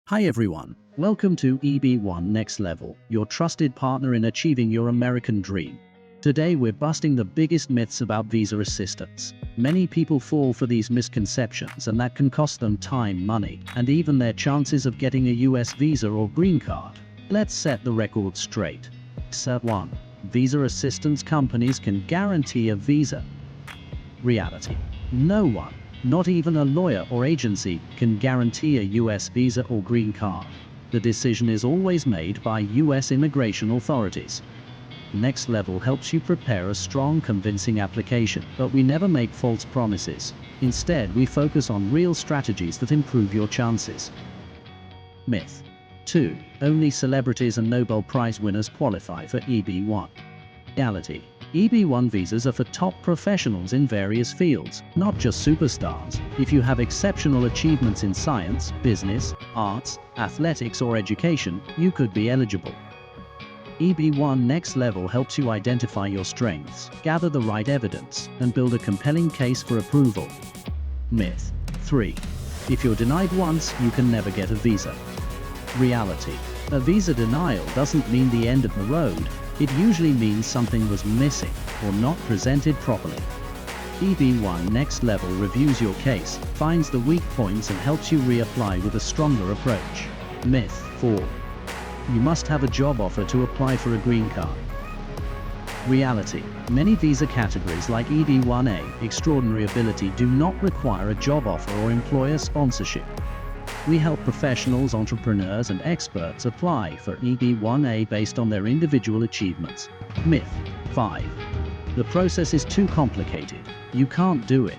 Hi everyone, welcome to EB1 Next Level, your trusted partner in achieving your American dream. Today we're busting the biggest myths about visa assistance. Many people fall for these misconceptions and that can cost them time, money, and even their chances of getting a US visa or green card. Let's set the record straight. Step 1. Visa assistance companies can guarantee a visa. Reality. No one, not even a lawyer or agency, can guarantee a US visa or green card. The decision is always made by US immigration authorities. Next Level helps you prepare a strong, convincing application, but we never make false promises. Instead, we focus on real strategies that improve your chances. Myth 2. Only celebrities and Nobel Prize winners qualify for EB1. Reality. EB1 visas are for top professionals in various fields, not just superstars. If you have exceptional achievements in science, business, arts, athletics, or education, you could be eligible. EB1 Next Level helps you identify your strengths, gather the right evidence, and build a compelling case for approval. Myth 3. If you're denied once, you can never get a visa. Reality. A visa denial doesn't mean the end of the road. It usually means something was missing or not presented properly. EB1 Next Level reviews your case, finds the weak points and helps you reapply with a stronger approach. Myth 4. You must have a job offer to apply for a green card. Reality. Many visa categories like EB1A, Extraordinary Ability, do not require a job offer or employer sponsorship. We help professionals, entrepreneurs, and experts apply for EB1A based on their individual achievements. Myth 5. The process is too complicated. You can't do it.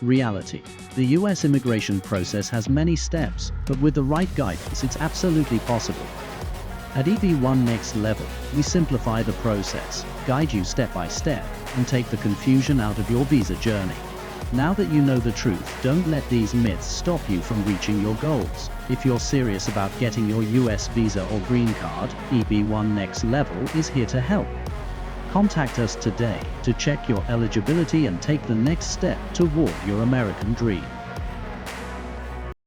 Reality. The US immigration process has many steps, but with the right guidance, it's absolutely possible. At EB1 Next Level, we simplify the process, guide you step by step, and take the confusion out of your visa journey. Now that you know the truth, don't let these myths stop you from reaching your goals. If you're serious about getting your US visa or green card, EB1 Next Level is here to help. Contact us today to check your eligibility and take the next step toward your American dream.